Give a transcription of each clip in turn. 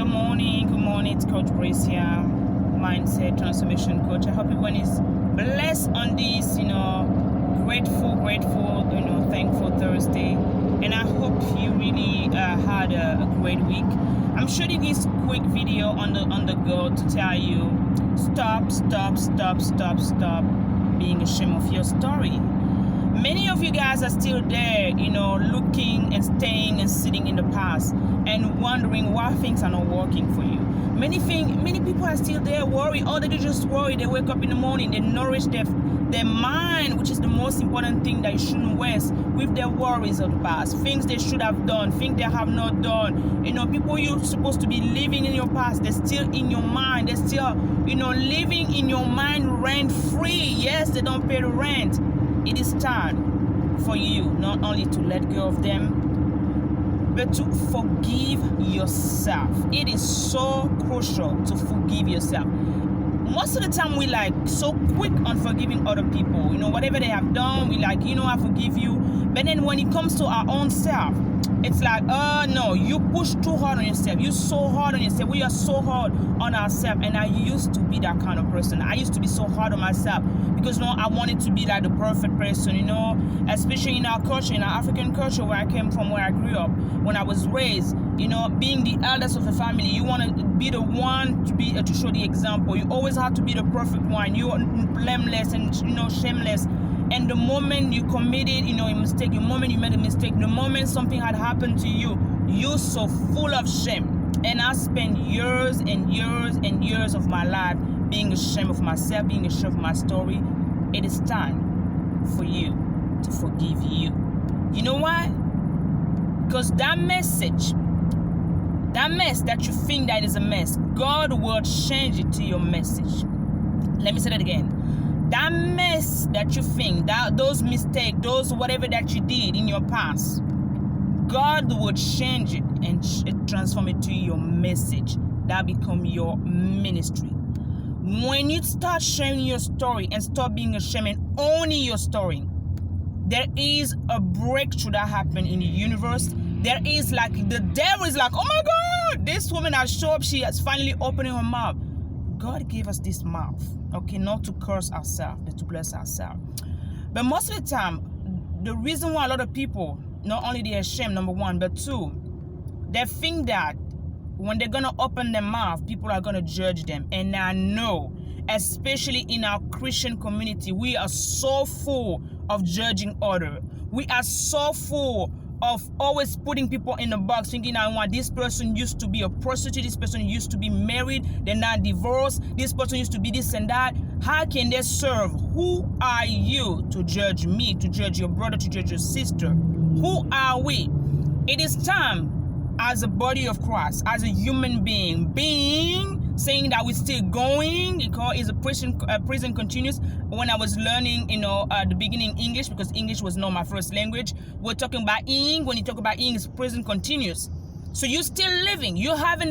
Good morning. It's Coach Brace here, Mindset Transformation Coach. I hope everyone is blessed on this, grateful, thankful Thursday. And I hope you really had a great week. I'm shooting this quick video on the go to tell you, stop being ashamed of your story. Many of you guys are still there, looking and staying and sitting in the past and wondering why things are not working for you. Many people are still there worried. They do just worry. They wake up in the morning, they nourish their mind, which is the most important thing that you shouldn't waste, with their worries of the past, things they should have done, things they have not done. People you're supposed to be living in your past, they're still in your mind. They're still, living in your mind rent-free. Yes, they don't pay the rent. It is time for you not only to let go of them, but to forgive yourself. It is so crucial to forgive yourself. Most of the time we so quick on forgiving other people. Whatever they have done, we I forgive you. But then when it comes to our own self, it's no, you push too hard on yourself. You're so hard on yourself. We are so hard on ourselves. And I used to be that kind of person. I used to be so hard on myself because I wanted to be like the perfect person, especially in our culture, in our African culture where I came from, where I grew up, when I was raised. Being the eldest of the family, you want to be the one to show the example. You always have to be the perfect one. You are blameless and shameless. And the moment you committed, a mistake, the moment you made a mistake, the moment something had happened to you, you're so full of shame. And I spent years and years and years of my life being ashamed of myself, being ashamed of my story. It is time for you to forgive you. You know why? Because that mess that you think that is a mess, God will change it to your message. Let me say that again. That mess that you think, those mistakes, those whatever that you did in your past, God will change it and transform it to your message. That become your ministry. When you start sharing your story and stop being ashamed and owning your story, there is a breakthrough that happened in the universe. There is the devil is oh my God, this woman has shown up. She has finally opened her mouth. God gave us this mouth, okay, not to curse ourselves, but to bless ourselves. But most of the time, the reason why a lot of people, not only they're ashamed, number one, but two, they think that when they're going to open their mouth, people are going to judge them. And I know, especially in our Christian community, we are so full of judging others. We are so full of always putting people in the box, thinking this person used to be a prostitute, this person used to be married, they're not divorced, this person used to be this and that. How can they serve? Who are you to judge me, to judge your brother, to judge your sister? Who are we? It is time as a body of Christ, as a human being, saying that we're still going. It's a prison continues. When I was learning, at the beginning English, because English was not my first language, we're talking about ing. When you talk about ing, it's prison continues. So you're still living. You have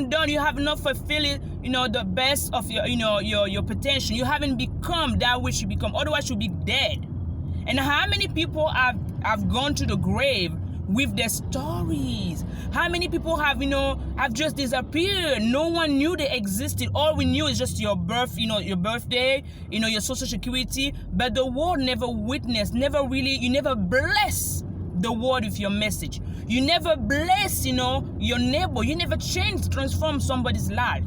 not fulfilled, the best of your potential. You haven't become that which you become. Otherwise, you'll be dead. And how many people have gone to the grave with their stories? How many people have just disappeared? No one knew they existed. All we knew is just your birth, your birthday, your social security. But the world never witnessed, you never bless the world with your message. You never bless, your neighbor. You never transform somebody's life.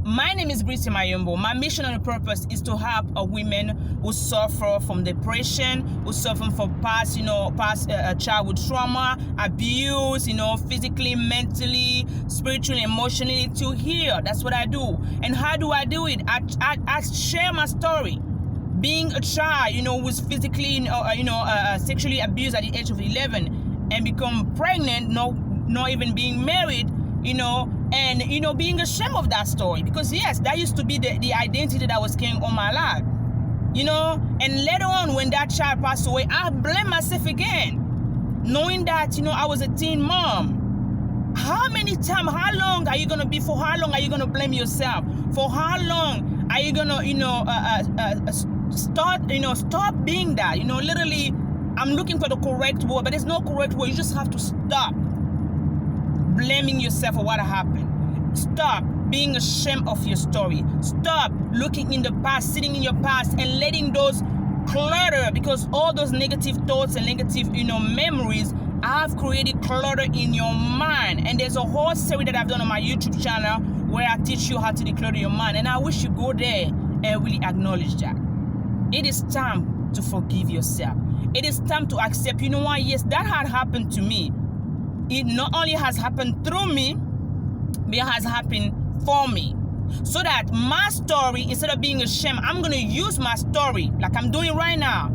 My name is Brice Mayombo. My mission and purpose is to help women who suffer from depression, who suffer from past childhood trauma, abuse, physically, mentally, spiritually, emotionally, to heal. That's what I do. And how do I do it? I share my story. Being a child, who was physically, sexually abused at the age of 11 and become pregnant, not even being married, and being ashamed of that story, because yes, that used to be the identity that was carrying on my life, and later on when that child passed away, I blame myself again, knowing that I was a teen mom. How long are you gonna blame yourself? For how long are you gonna stop being that? Literally, I'm looking for the correct word, but there's no correct word. You just have to stop blaming yourself for what happened. Stop being ashamed of your story. Stop looking in the past, sitting in your past, and letting those clutter, because all those negative thoughts and negative, memories have created clutter in your mind. And there's a whole series that I've done on my YouTube channel where I teach you how to declutter your mind. And I wish you go there and really acknowledge that. It is time to forgive yourself. It is time to accept, yes, that had happened to me. It not only has happened through me, but it has happened for me. So that my story, instead of being ashamed, I'm going to use my story, like I'm doing right now,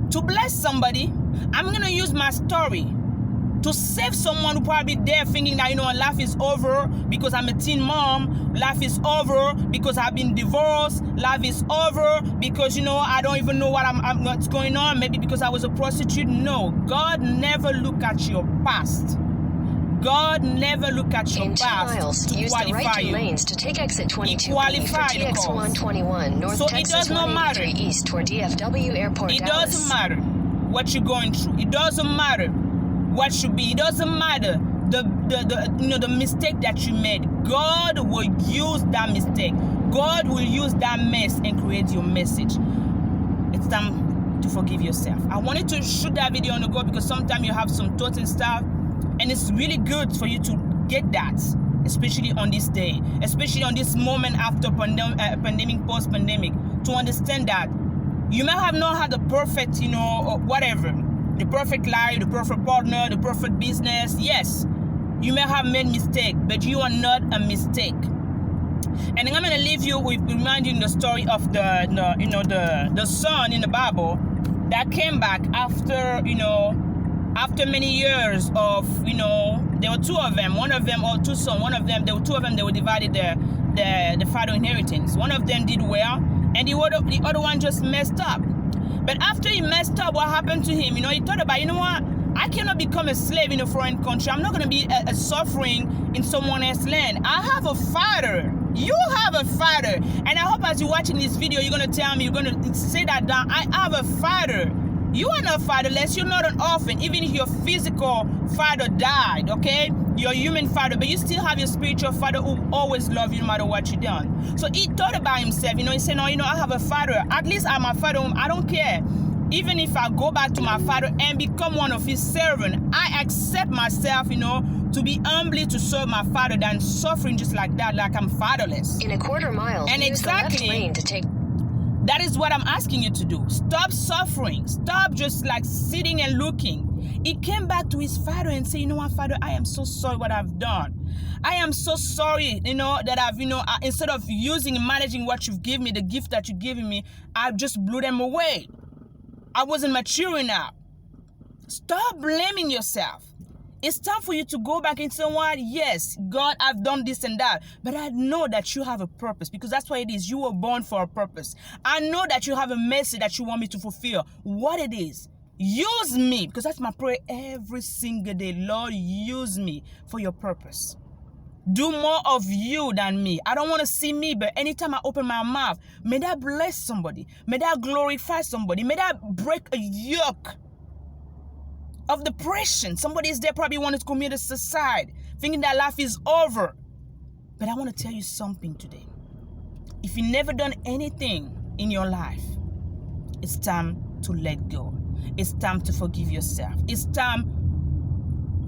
to bless somebody. I'm going to use my story to save someone who probably there thinking that, life is over because I'm a teen mom. Life is over because I've been divorced. Life is over because, I don't even know what's going on. Maybe because I was a prostitute. No, God never look at your past. God never look at your past to qualify you. Lanes to take exit 22 He qualified the cause. 121 North so Texas it does not matter. East toward DFW Airport. It doesn't matter what you're going through. It doesn't matter what should be. It doesn't matter the mistake that you made. God will use that mistake. God will use that mess and create your message. It's time to forgive yourself. I wanted to shoot that video on the go because sometimes you have some thoughts and stuff, and it's really good for you to get that, especially on this day, especially on this moment after pandemic, post-pandemic, to understand that you may have not had the perfect, whatever, the perfect life, the perfect partner, the perfect business. Yes, you may have made mistake, but you are not a mistake. And I'm going to leave you with reminding the story of the son in the Bible that came back after, after many years of, there were two of them, two sons, they were divided the father inheritance. One of them did well, and the other one just messed up. But after he messed up, what happened to him? He thought about, what? I cannot become a slave in a foreign country. I'm not going to be a suffering in someone else's land. I have a father. You have a father. And I hope as you're watching this video, you're going to tell me, you're going to say that down. I have a father. You are not fatherless. You're not an orphan. Even if your physical father died, okay? Your human father, but you still have your spiritual father who always loves you no matter what you've done. So he thought about himself, he said, no, I have a father. At least I'm a father. I don't care. Even if I go back to my father and become one of his servants, I accept myself, to be humbly to serve my father than suffering just like that, like I'm fatherless. In a quarter mile, and use exactly, the left lane to take. That is what I'm asking you to do. Stop suffering. Stop just like sitting and looking. He came back to his father and said, what, Father, I am so sorry what I've done. I am so sorry, that I've, instead of using and managing what you've given me, the gift that you've given me, I just blew them away. I wasn't mature enough. Stop blaming yourself. It's time for you to go back and say, what? Yes, God, I've done this and that. But I know that you have a purpose, because that's what it is. You were born for a purpose. I know that you have a message that you want me to fulfill. What it is. Use me, because that's my prayer every single day. Lord, use me for your purpose. Do more of you than me. I don't want to see me, but anytime I open my mouth, may that bless somebody. May that glorify somebody. May that break a yoke of depression. Somebody is there probably wanting to commit suicide, thinking that life is over. But I want to tell you something today. If you've never done anything in your life, it's time to let go. It's time to forgive yourself. It's time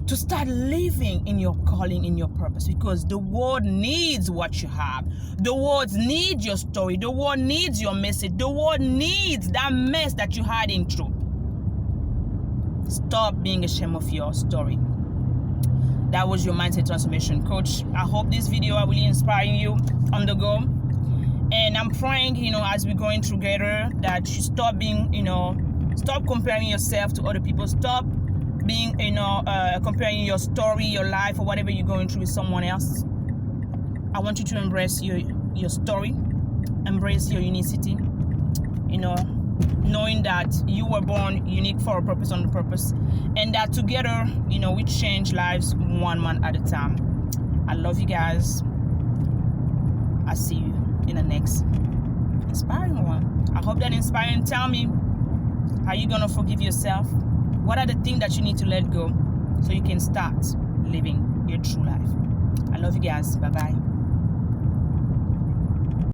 to start living in your calling, in your purpose, because the world needs what you have. The world needs your story. The world needs your message. The world needs that mess that you're hiding through. Stop being ashamed of your story. That was your Mindset Transformation Coach. I hope this video will really inspire you on the go. And I'm praying, as we're going together, that you stop being, stop comparing yourself to other people. Stop being, comparing your story, your life, or whatever you're going through with someone else. I want you to embrace your story, embrace your unicity, knowing that you were born unique for a purpose, on the purpose, and that together, we change lives one man at a time. I love you guys. I'll see you in the next inspiring one. I hope that inspiring. Tell me, how you gonna forgive yourself? What are the things that you need to let go so you can start living your true life. I love you guys. Bye bye.